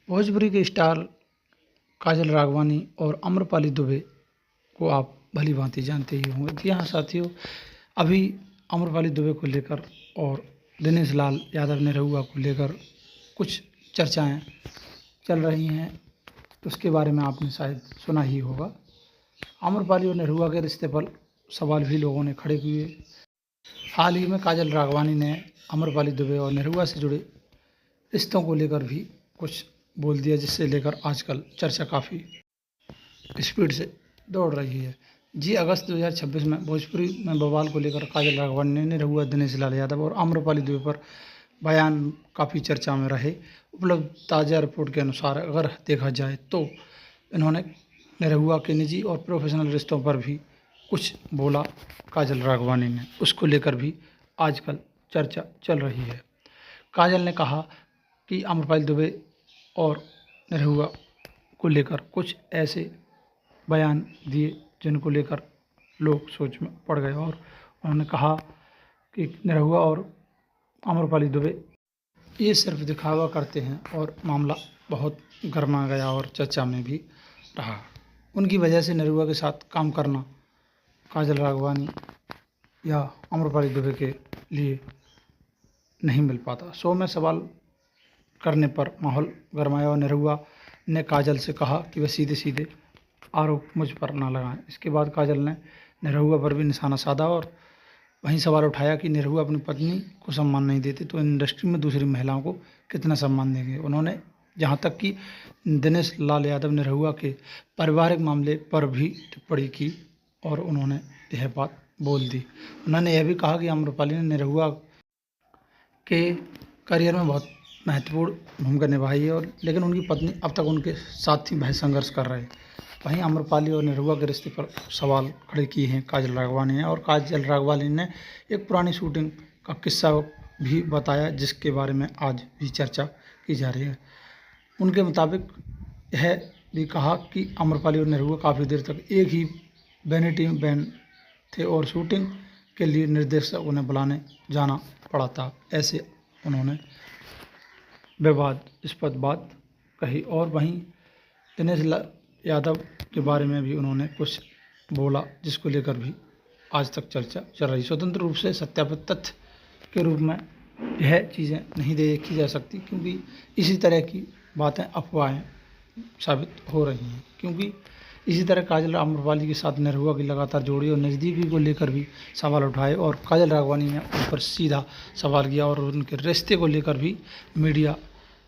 भोजपुरी के स्टार काजल राघवानी और आम्रपाली दुबे को आप भली भांति जानते ही होंगे। जी हाँ साथियों, अभी आम्रपाली दुबे को लेकर और दिनेश लाल यादव निरहुआ को लेकर कुछ चर्चाएं चल रही हैं, उसके बारे में आपने शायद सुना ही होगा। आम्रपाली और निरहुआ के रिश्ते पर सवाल भी लोगों ने खड़े किए। हाल ही में काजल राघवानी ने आम्रपाली दुबे और निरहुआ से जुड़े रिश्तों को लेकर भी कुछ बोल दिया, जिससे लेकर आजकल चर्चा काफ़ी स्पीड से दौड़ रही है। जी, अगस्त 2026 में भोजपुरी में बवाल को लेकर काजल राघवानी ने निरहुआ, दिनेश लाल यादव और आम्रपाली दुबे पर बयान काफ़ी चर्चा में रहे। उपलब्ध ताज़ा रिपोर्ट के अनुसार अगर देखा जाए तो इन्होंने निरहुआ के निजी और प्रोफेशनल रिश्तों पर भी कुछ बोला काजल राघवानी ने, उसको लेकर भी आजकल चर्चा चल रही है। काजल ने कहा कि आम्रपाली दुबे और निरहुआ को लेकर कुछ ऐसे बयान दिए जिनको लेकर लोग सोच में पड़ गए, और उन्होंने कहा कि निरहुआ और आम्रपाली दुबे ये सिर्फ दिखावा करते हैं, और मामला बहुत गर्मा गया और चर्चा में भी रहा। उनकी वजह से निरहुआ के साथ काम करना काजल राघवानी या आम्रपाली दुबे के लिए नहीं मिल पाता। शो में सवाल करने पर माहौल गरमाया और निरहुआ ने काजल से कहा कि वह सीधे सीधे आरोप मुझ पर ना लगाएं। इसके बाद काजल ने निरहुआ पर भी निशाना साधा और वहीं सवाल उठाया कि निरहुआ अपनी पत्नी को सम्मान नहीं देते तो इंडस्ट्री में दूसरी महिलाओं को कितना सम्मान देंगे। उन्होंने जहां तक कि दिनेश लाल यादव निरहुआ के पारिवारिक मामले पर भी टिप्पणी की और उन्होंने यह बात बोल दी। उन्होंने यह भी कहा कि आम्रपाली ने निरहुआ के करियर में बहुत महत्वपूर्ण भूमिका निभाई है, और लेकिन उनकी पत्नी अब तक उनके साथ ही भय संघर्ष कर रहे। वहीं आम्रपाली और निरहुआ के रिश्ते पर सवाल खड़े किए हैं काजल राघवानी ने, और काजल राघवानी ने एक पुरानी शूटिंग का किस्सा भी बताया, जिसके बारे में आज भी चर्चा की जा रही है। उनके मुताबिक यह भी कहा कि आम्रपाली और निरहुआ काफ़ी देर तक एक ही वैनिटी में बैन थे और शूटिंग के लिए निर्देशक उन्हें बुलाने जाना पड़ा था। ऐसे उन्होंने विवादास्पद बात कही। और वहीं दिनेश यादव के बारे में भी उन्होंने कुछ बोला, जिसको लेकर भी आज तक चर्चा चल रही। स्वतंत्र रूप से सत्यापित तथ्य के रूप में यह चीज़ें नहीं देखी जा सकती, क्योंकि इसी तरह की बातें अफवाहें साबित हो रही हैं। क्योंकि इसी तरह काजल आम्रपाली के साथ निरहुआ की लगातार जोड़ी और नज़दीकी को लेकर भी सवाल उठाए, और काजल राघवानी ने उन पर सीधा सवाल किया और उनके रिश्ते को लेकर भी मीडिया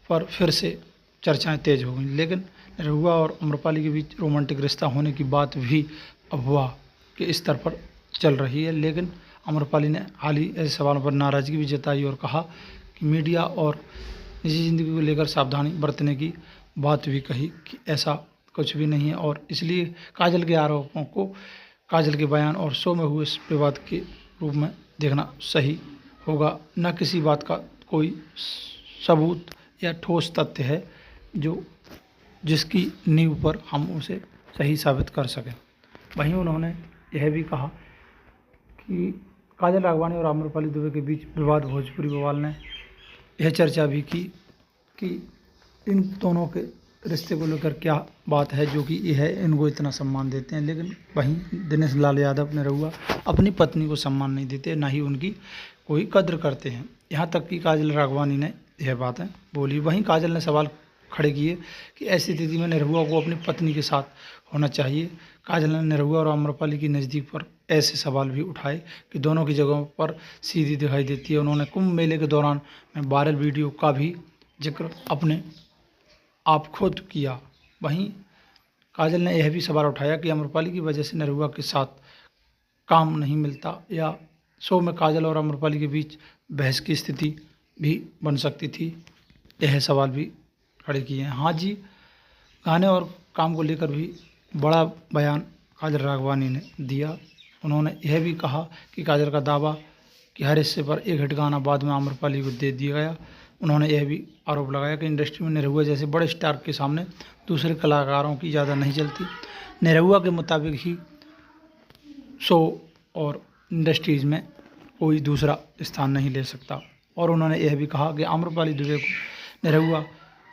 पर फिर से चर्चाएं तेज हो गई। लेकिन निरहुआ और आम्रपाली के बीच रोमांटिक रिश्ता होने की बात भी अफवाह के स्तर पर चल रही है। लेकिन आम्रपाली ने हाल ही ऐसे सवालों पर नाराज़गी भी जताई और कहा कि मीडिया और निजी ज़िंदगी को लेकर सावधानी बरतने की बात भी कही कि ऐसा कुछ भी नहीं है, और इसलिए काजल के आरोपों को काजल के बयान और शो में हुए विवाद के रूप में देखना सही होगा, न किसी बात का कोई सबूत या ठोस तथ्य है जो जिसकी नींव पर हम उसे सही साबित कर सकें। वहीं उन्होंने यह भी कहा कि काजल राघवानी और आम्रपाली दुबे के बीच विवाद भोजपुरी बवाल ने यह चर्चा भी की कि इन दोनों के रिश्ते को लेकर क्या बात है जो कि यह इनको इतना सम्मान देते हैं, लेकिन वहीं दिनेश लाल यादव निरहुआ अपनी पत्नी को सम्मान नहीं देते, ना ही उनकी कोई कद्र करते हैं। यहाँ तक कि काजल राघवानी ने यह बातें बोली। वहीं काजल ने सवाल खड़े किए कि ऐसी स्थिति में निरहुआ को अपनी पत्नी के साथ होना चाहिए। काजल ने निरहुआ और आम्रपाली की नज़दीक पर ऐसे सवाल भी उठाए कि दोनों की जगहों पर सीधी दिखाई देती है। उन्होंने कुंभ मेले के दौरान में वायरल वीडियो का भी जिक्र अपने आप खुद किया। वहीं काजल ने यह भी सवाल उठाया कि आम्रपाली की वजह से निरहुआ के साथ काम नहीं मिलता, या शो में काजल और आम्रपाली के बीच बहस की स्थिति भी बन सकती थी। यह सवाल भी खड़े किए हैं। हाँ जी, गाने और काम को लेकर भी बड़ा बयान काजल राघवानी ने दिया। उन्होंने यह भी कहा कि काजल का दावा कि हर हिस्से पर एक हिट गाना बाद में आम्रपाली को दे दिया गया। उन्होंने यह भी आरोप लगाया कि इंडस्ट्री में निरहुआ जैसे बड़े स्टार के सामने दूसरे कलाकारों की ज़्यादा नहीं चलती। निरहुआ के मुताबिक ही शो और इंडस्ट्रीज़ में कोई दूसरा स्थान नहीं ले सकता। और उन्होंने यह भी कहा कि आम्रपाली दुबे को निरहुआ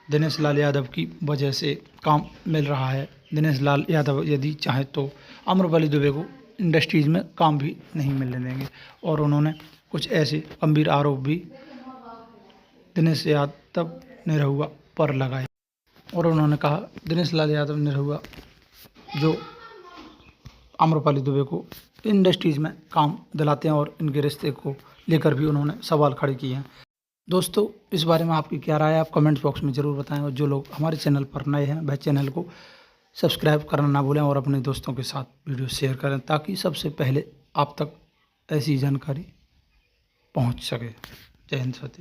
दिनेश लाल यादव की वजह से काम मिल रहा है। दिनेश लाल यादव यदि चाहे तो आम्रपाली दुबे को इंडस्ट्रीज़ में काम भी नहीं मिलने देंगे। और उन्होंने कुछ ऐसे गंभीर आरोप भी दिनेश यादव निरहुआ पर लगाए। और उन्होंने कहा दिनेश लाल यादव निरहुआ जो आम्रपाली दुबे को इंडस्ट्रीज़ में काम दिलाते हैं, और इनके रिश्ते को लेकर भी उन्होंने सवाल खड़े किए हैं। दोस्तों, इस बारे में आपकी क्या राय है, आप कमेंट बॉक्स में ज़रूर बताएं। और जो लोग हमारे चैनल पर नए हैं वह चैनल को सब्सक्राइब करना ना भूलें और अपने दोस्तों के साथ वीडियो शेयर करें, ताकि सबसे पहले आप तक ऐसी जानकारी पहुंच सके। जय हिंद साथियों।